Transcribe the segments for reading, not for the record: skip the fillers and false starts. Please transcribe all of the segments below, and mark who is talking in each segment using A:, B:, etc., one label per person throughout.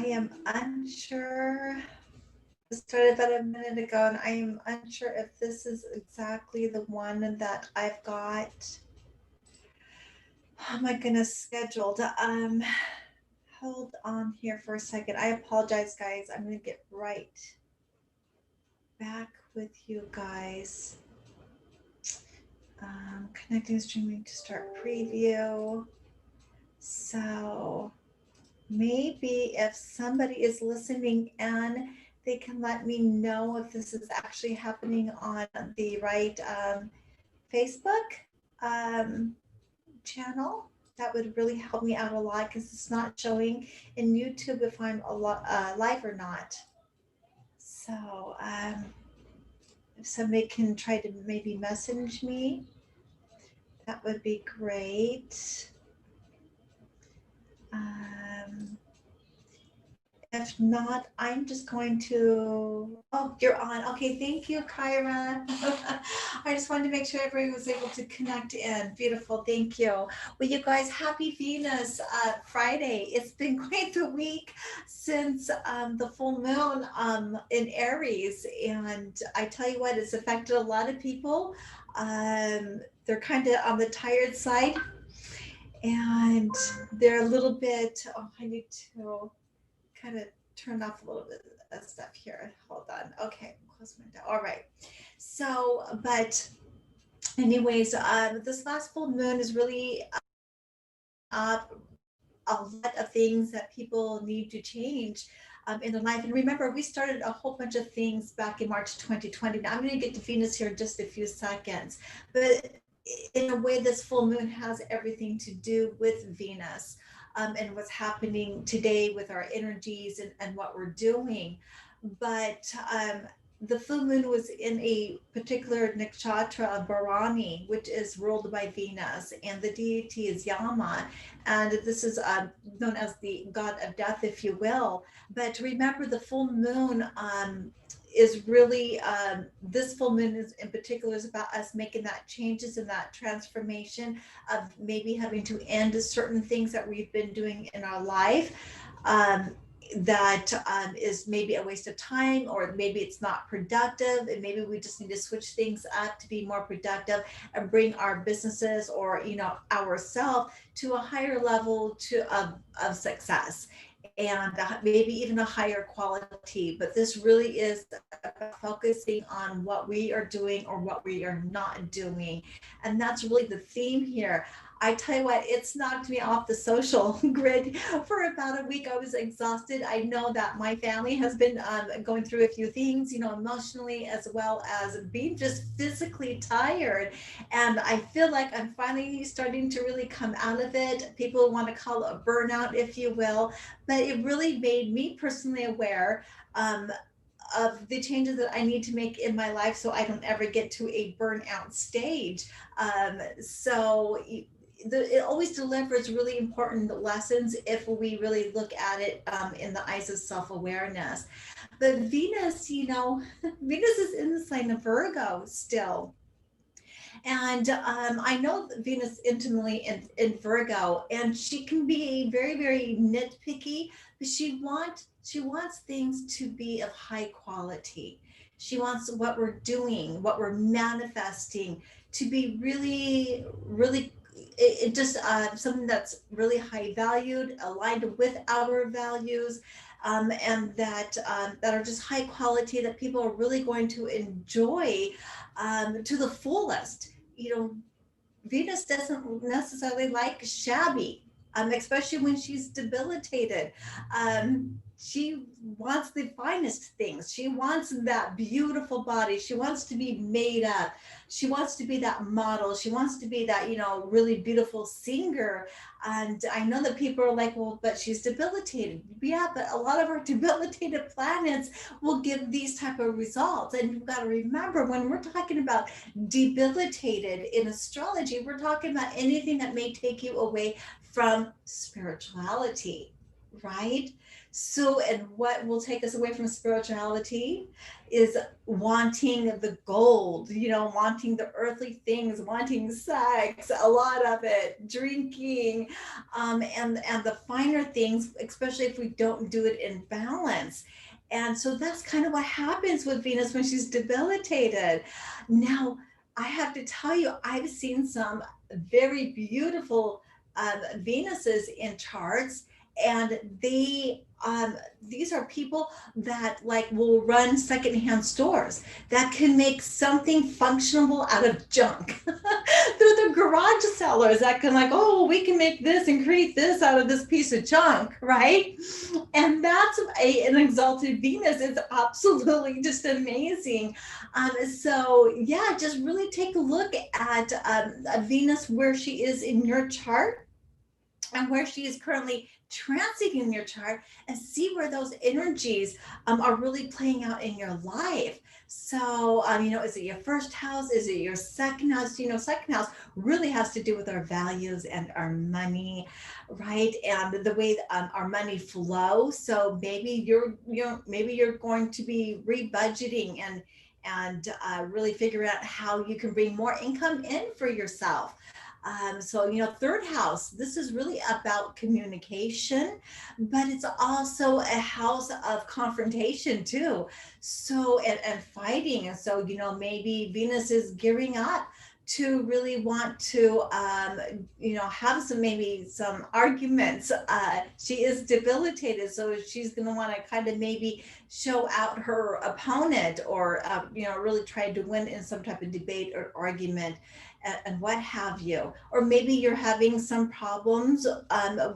A: am unsure. This started about a minute ago, and I am unsure if this is exactly the one that I've got. Oh my goodness, scheduled. Hold on here for a second. I apologize, guys. I'm gonna get right back with you guys. Connecting streaming to start preview. So maybe if somebody is listening in, they can let me know if this is actually happening on the right Facebook um, channel. That would really help me out a lot because it's not showing in YouTube if I'm live or not. So if somebody can try to maybe message me, that would be great. Um, If not, I'm just going to. Oh, you're on. Okay, thank you, Kyra. I just wanted to make sure everybody was able to connect in. Beautiful, thank you. Well, you guys, happy Venus Friday. It's been quite the week since the full moon in Aries. And I tell you what, it's affected a lot of people. They're kind of on the tired side and they're a little bit, oh, I need to kind of turn off a little bit of stuff here. Hold on. Okay, close my window. All right. So, but anyways, this last full moon is really up a lot of things that people need to change in their life. And remember, we started a whole bunch of things back in March 2020. Now I'm going to get to Venus here in just a few seconds, but in a way, this full moon has everything to do with Venus and what's happening today with our energies and what we're doing. But the full moon was in a particular nakshatra of Bharani, which is ruled by Venus, and the deity is Yama, and this is known as the god of death, if you will. But remember, the full moon is really this full moon is in particular is about us making that changes and that transformation of maybe having to end certain things that we've been doing in our life. Um, that is maybe a waste of time, or maybe it's not productive, and maybe we just need to switch things up to be more productive and bring our businesses or ourselves to a higher level of success, and maybe even a higher quality. But this really is about focusing on what we are doing or what we are not doing, and that's really the theme here. I tell you what, it's knocked me off the social grid for about a week. I was exhausted. I know that my family has been going through a few things, emotionally, as well as being just physically tired. And I feel like I'm finally starting to really come out of it. People want to call it a burnout, if you will, but it really made me personally aware um, of the changes that I need to make in my life so I don't ever get to a burnout stage. So it always delivers really important lessons if we really look at it in the eyes of self-awareness. But Venus, Venus is in the sign of Virgo still. And I know Venus intimately in Virgo, and she can be very, very nitpicky, but she wants things to be of high quality. She wants what we're doing, what we're manifesting, to be really, really. It just something that's really high valued, aligned with our values, and that are just high quality that people are really going to enjoy to the fullest. you know, Venus doesn't necessarily like shabby, especially when she's debilitated. She wants the finest things. She wants that beautiful body. She wants to be made up. She wants to be that model. She wants to be that, really beautiful singer. And I know that people are like, well, but she's debilitated. Yeah, but a lot of our debilitated planets will give these type of results. And you've got to remember, when we're talking about debilitated in astrology, we're talking about anything that may take you away from spirituality, right? So, and what will take us away from spirituality is wanting the gold, wanting the earthly things, wanting sex, a lot of it, drinking, and the finer things, especially if we don't do it in balance. And so that's kind of what happens with Venus when she's debilitated. Now, I have to tell you, I've seen some very beautiful Venuses in charts, and these are people that like will run secondhand stores that can make something functional out of junk. They're the garage sellers that can like, oh, we can make this and create this out of this piece of junk, right? And that's an exalted Venus. It's absolutely just amazing. So yeah, just really take a look at a Venus where she is in your chart and where she is currently transiting in your chart, and see where those energies are really playing out in your life. So, is it your first house? Is it your second house? Second house really has to do with our values and our money, right? And the way our money flows. So maybe maybe you're going to be rebudgeting and really figure out how you can bring more income in for yourself. So, third house, this is really about communication, but it's also a house of confrontation too. So, and fighting. And so, maybe Venus is gearing up to really want to, have maybe some arguments. She is debilitated. So she's going to want to kind of maybe show out her opponent, or, really try to win in some type of debate or argument, and what have you. Or maybe you're having some problems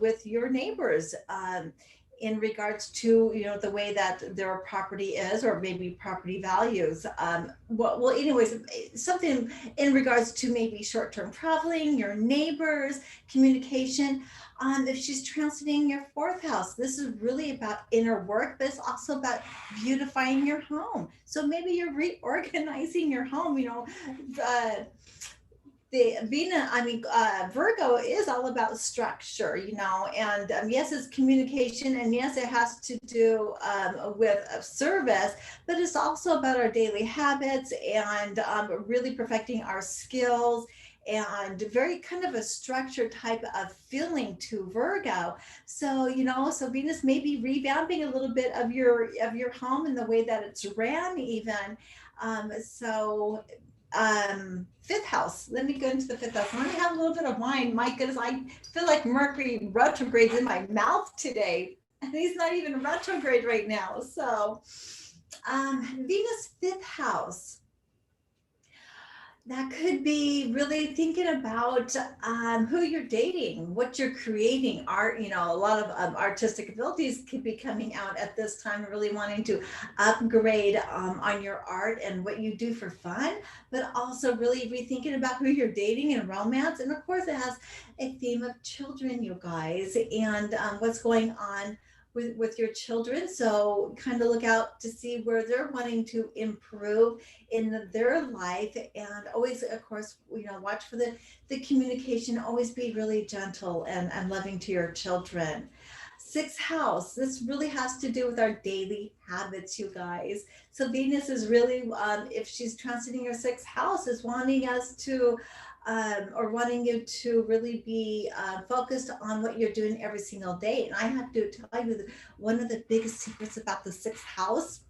A: with your neighbors, in regards to the way that their property is, or maybe property values. Well, anyways, something in regards to maybe short-term traveling, your neighbors, communication. If she's transiting your fourth house, this is really about inner work, but it's also about beautifying your home. So maybe you're reorganizing your home. Uh, the Venus, Virgo is all about structure, and yes, it's communication, and yes, it has to do with service, but it's also about our daily habits, and really perfecting our skills, and very kind of a structured type of feeling to Virgo. So, so Venus may be revamping a little bit of your home and the way that it's ran, even. So fifth house. Let me go into the fifth house. Let me have a little bit of wine. My goodness, I feel like Mercury retrogrades in my mouth today. And he's not even retrograde right now. So Venus fifth house, that could be really thinking about who you're dating, what you're creating. Art, a lot of artistic abilities could be coming out at this time, really wanting to upgrade on your art and what you do for fun, but also really rethinking about who you're dating and romance. And of course, it has a theme of children, you guys, and what's going on with your children. So kind of look out to see where they're wanting to improve in their life, and always, of course, watch for the communication. Always be really gentle and loving to your children. Sixth house, this really has to do with our daily habits, you guys. So Venus is really, if she's transiting your sixth house, is wanting us to or wanting you to really be focused on what you're doing every single day. And I have to tell you that one of the biggest secrets about the sixth house,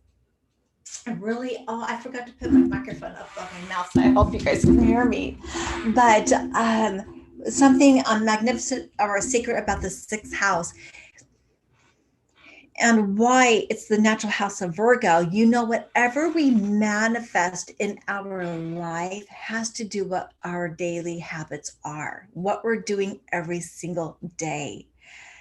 A: really, oh, I forgot to put my microphone up on my mouth, so I hope you guys can hear me. But something magnificent or a secret about the sixth house, and why it's the natural house of Virgo. Whatever we manifest in our life has to do what our daily habits are, what we're doing every single day.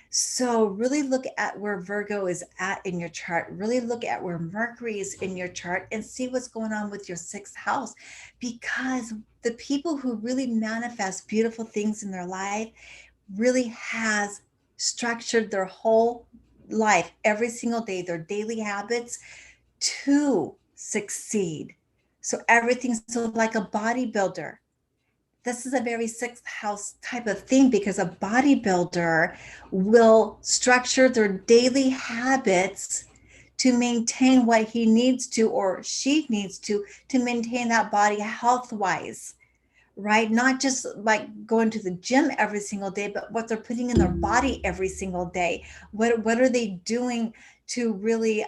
A: So really look at where Virgo is at in your chart. Really look at where Mercury is in your chart and see what's going on with your sixth house. Because the people who really manifest beautiful things in their life really has structured their whole life, every single day, their daily habits to succeed. So everything's so like a bodybuilder. This is a very sixth house type of thing because a bodybuilder will structure their daily habits to maintain what he needs to or she needs to maintain that body health wise, right? Not just like going to the gym every single day, but what they're putting in their body every single day. What are they doing to really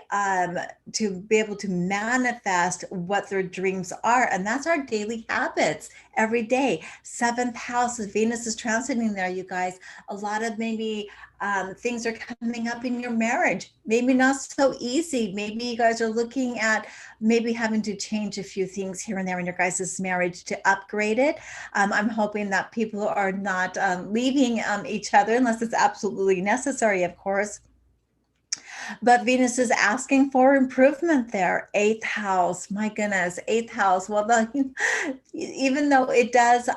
A: to be able to manifest what their dreams are? And that's our daily habits every day. Seventh house of Venus is transiting there, you guys. A lot of maybe things are coming up in your marriage. Maybe not so easy. Maybe you guys are looking at maybe having to change a few things here and there in your guys' marriage to upgrade it. I'm hoping that people are not leaving each other unless it's absolutely necessary, of course. But Venus is asking for improvement there. Eighth house, my goodness, eighth house. Well, even though it does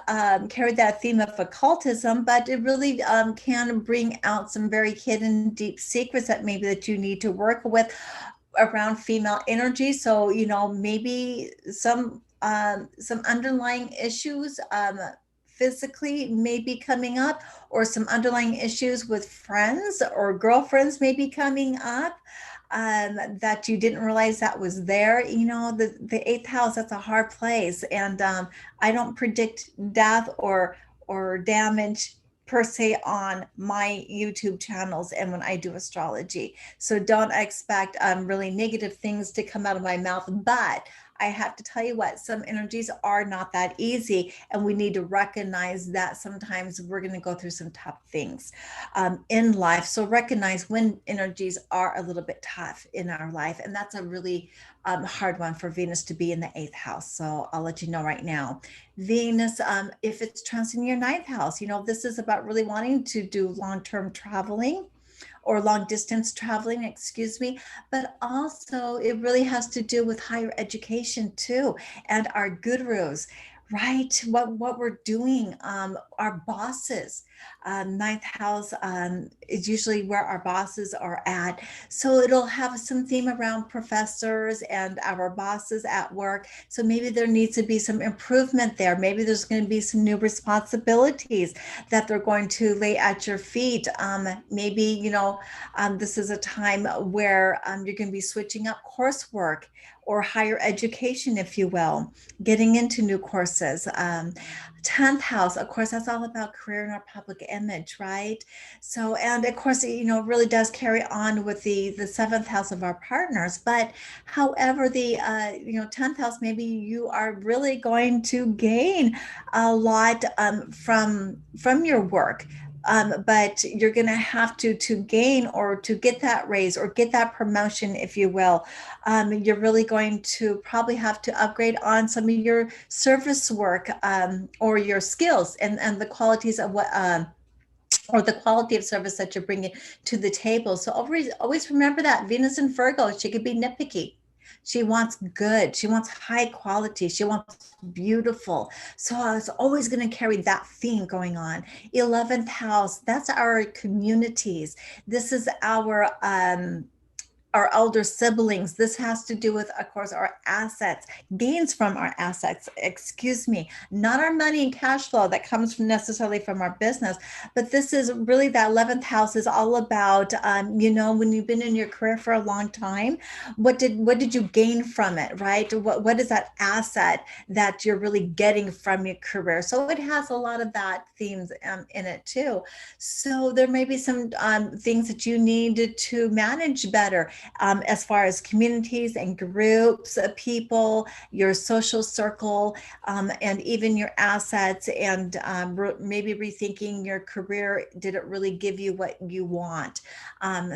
A: carry that theme of occultism, but it really can bring out some very hidden, deep secrets that maybe that you need to work with around female energy. So, maybe some underlying issues physically may be coming up, or some underlying issues with friends or girlfriends may be coming up that you didn't realize that was there. The eighth house, that's a hard place. And I don't predict death or damage per se on my YouTube channels and when I do astrology. So don't expect really negative things to come out of my mouth. But I have to tell you what, some energies are not that easy, and we need to recognize that sometimes we're going to go through some tough things in life. So recognize when energies are a little bit tough in our life, and that's a really hard one for Venus to be in the eighth house. So I'll let you know right now. Venus, if it's transiting your ninth house, this is about really wanting to do long-term traveling or long distance traveling, excuse me, but also it really has to do with higher education too, and our gurus, right? What we're doing, our bosses. Ninth house is usually where our bosses are at. So it'll have some theme around professors and our bosses at work. So maybe there needs to be some improvement there. Maybe there's going to be some new responsibilities that they're going to lay at your feet. Maybe, this is a time where you're going to be switching up coursework or higher education, if you will, getting into new courses. 10th house, of course, that's all about career and our public image, right? So, and of course, really does carry on with the seventh house of our partners. But however, the 10th house, maybe you are really going to gain a lot from your work. But you're going to have to gain or to get that raise or get that promotion, if you will. You're really going to probably have to upgrade on some of your service work or your skills and the qualities of what or the quality of service that you're bringing to the table. So always remember that Venus and Virgo, she could be nitpicky. She wants good. She wants high quality. She wants beautiful. So it's always going to carry that theme going on. 11th house, that's our communities. This is our elder siblings. This has to do with, of course, our assets, gains from our assets, excuse me, not our money and cash flow that comes from necessarily from our business. But this is really that 11th house is all about, when you've been in your career for a long time, what did you gain from it, right? What is that asset that you're really getting from your career? So it has a lot of that themes in it too. So there may be some things that you need to manage better as far as communities and groups of people, your social circle, and even your assets, and maybe rethinking your career. Did it really give you what you want?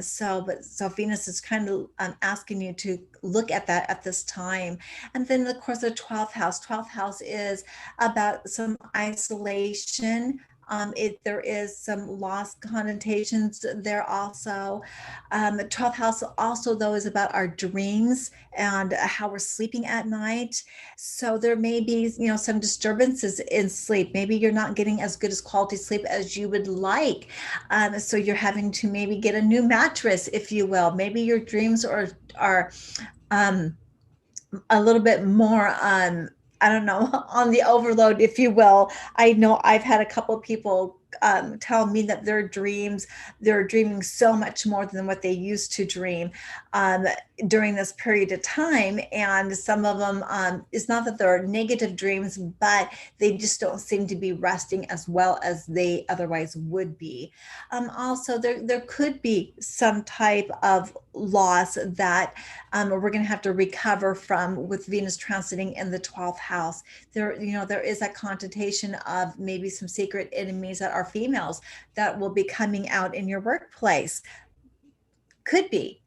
A: So Venus is kind of asking you to look at that at this time. And then, of course, the 12th house. 12th house is about some isolation. There is some lost connotations there also. 12th house also, though, is about our dreams and how we're sleeping at night. So there may be, some disturbances in sleep. Maybe you're not getting as good as quality sleep as you would like. So you're having to maybe get a new mattress, if you will. Maybe your dreams are um, a little bit more I don't know, on the overload, if you will. I know I've had a couple of people tell me that they're dreaming so much more than what they used to dream um, during this period of time. And some of them, it's not that they're negative dreams, but they just don't seem to be resting as well as they otherwise would be. Also, there could be some type of loss that we're going to have to recover from with Venus transiting in the 12th house. There is a connotation of maybe some secret enemies that are females that will be coming out in your workplace. Could be,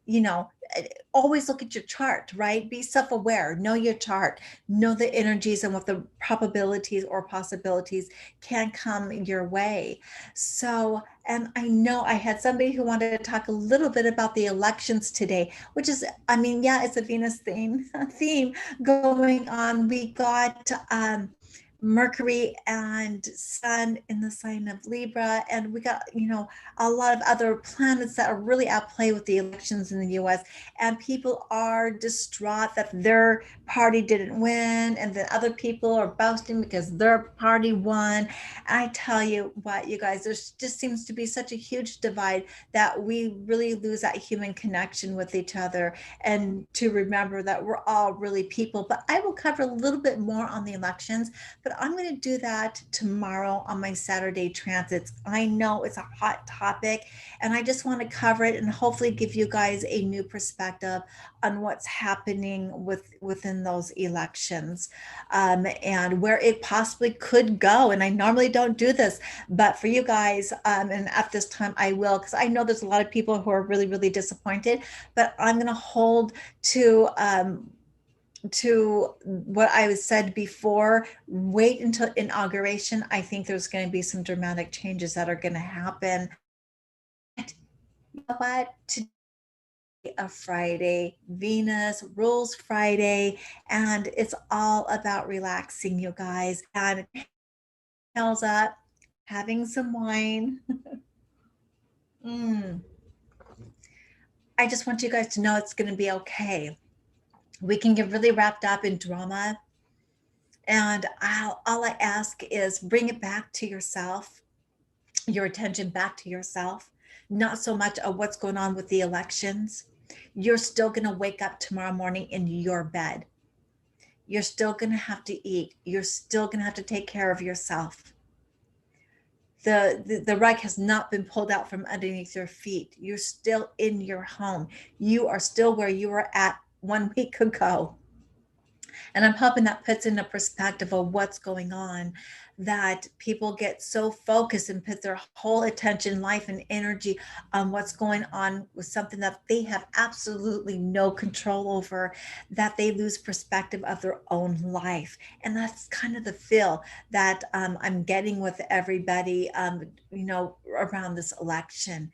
A: always look at your chart, right? Be self-aware, know your chart, know the energies and what the probabilities or possibilities can come your way. So, and I know I had somebody who wanted to talk a little bit about the elections today, which is, I mean, yeah, it's a Venus theme going on. We got Mercury and Sun in the sign of Libra, and we got, a lot of other planets that are really at play with the elections in the US. And people are distraught that their party didn't win, and then other people are boasting because their party won. And I tell you what, you guys, there just seems to be such a huge divide that we really lose that human connection with each other, and to remember that we're all really people. But I will cover a little bit more on the elections, but I'm going to do that tomorrow on my Saturday transits. I know it's a hot topic, and I just want to cover it and hopefully give you guys a new perspective on what's happening within those elections, and where it possibly could go. And I normally don't do this, but for you guys, and at this time I will, because I know there's a lot of people who are really, really disappointed, but I'm going to hold to what I was said before. Wait until inauguration. I think there's going to be some dramatic changes that are going to happen. You know what? Today, a Friday, Venus rules Friday, and it's all about relaxing, you guys, and nails up, having some wine. mm. I just want you guys to know it's going to be okay. We can get really wrapped up in drama, and all I ask is bring it back to yourself, your attention back to yourself, not so much of what's going on with the elections. You're still going to wake up tomorrow morning in your bed. You're still going to have to eat. You're still going to have to take care of yourself. The rug has not been pulled out from underneath your feet. You're still in your home. You are still where you were at 1 week ago. And I'm hoping that puts into perspective of what's going on, that people get so focused and put their whole attention, life, and energy on what's going on with something that they have absolutely no control over, that they lose perspective of their own life. And that's kind of the feel that I'm getting with everybody, around this election.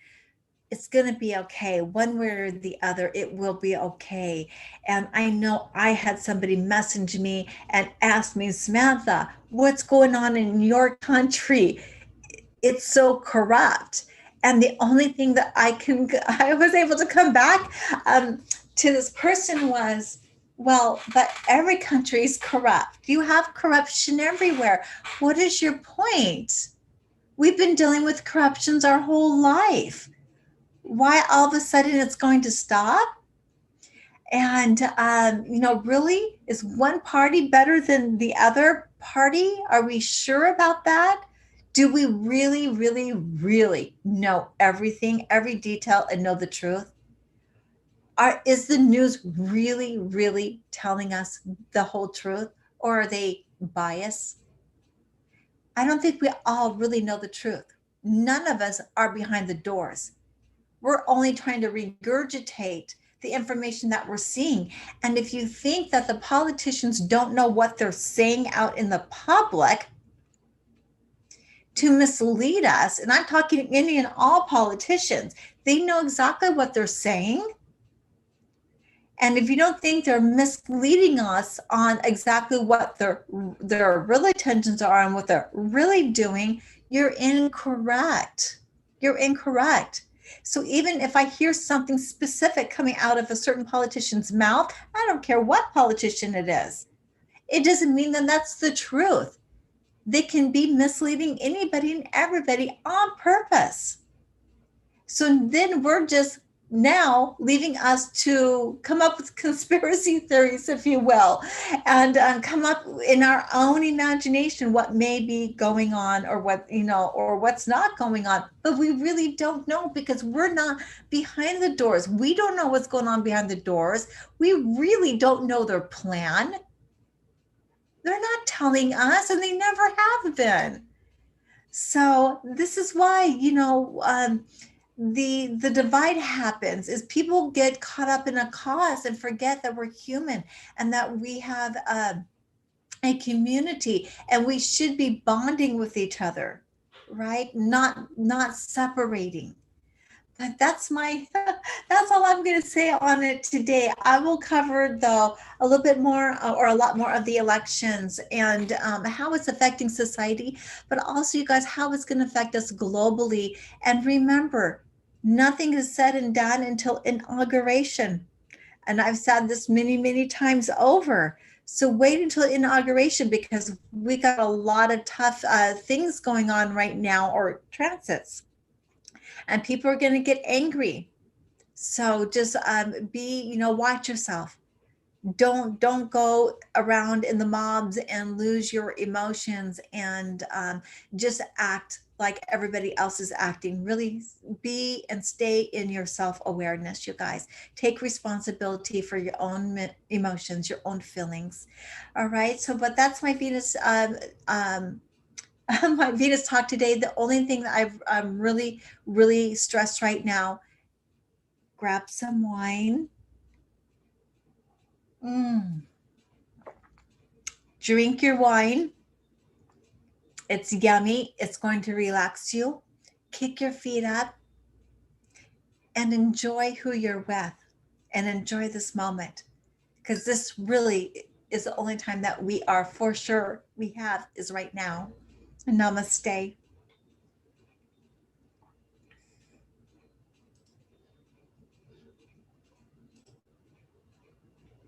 A: It's going to be okay. One way or the other, it will be okay. And I know I had somebody message me and ask me, Samantha, what's going on in your country? It's so corrupt. And the only thing that I was able to come back to this person was, well, but every country is corrupt. You have corruption everywhere. What is your point? We've been dealing with corruptions our whole life. Why all of a sudden it's going to stop? And, really, is one party better than the other party? Are we sure about that? Do we really, really, really know everything, every detail, and know the truth? Is the news really, really telling us the whole truth, or are they biased? I don't think we all really know the truth. None of us are behind the doors. We're only trying to regurgitate the information that we're seeing. And if you think that the politicians don't know what they're saying out in the public to mislead us, and I'm talking any and all politicians, they know exactly what they're saying. And if you don't think they're misleading us on exactly what their real intentions are and what they're really doing, you're incorrect. You're incorrect. So even if I hear something specific coming out of a certain politician's mouth, I don't care what politician it is. it doesn't mean that that's the truth. They can be misleading anybody and everybody on purpose. So then we're just now leaving us to come up with conspiracy theories, if you will, and come up in our own imagination what may be going on, or what, or what's not going on. But we really don't know, because we're not behind the doors. We don't know what's going on behind the doors. We really don't know their plan. They're not telling us, and they never have been. So this is why, the divide happens, is people get caught up in a cause and forget that we're human, and that we have a community, and we should be bonding with each other, right? Not separating. But that's my that's all I'm going to say on it today. I will cover, though, a little bit more, or a lot more, of the elections, and how it's affecting society, but also, you guys, how it's going to affect us globally. And remember, nothing is said and done until inauguration. And I've said this many, many times over. So wait until inauguration, because we got a lot of tough things going on right now, or transits, and people are going to get angry. So just watch yourself. Don't go around in the mobs and lose your emotions, and just act like everybody else is acting. Really be and stay in your self-awareness, you guys. Take responsibility for your own emotions, your own feelings. All right. So, but that's my Venus my Venus talk today. The only thing that I'm really, really stressed right now: grab some wine, mm, drink your wine. It's yummy. It's going to relax you. Kick your feet up and enjoy who you're with, and enjoy this moment, because this really is the only time that we are, for sure, we have, is right now. Namaste.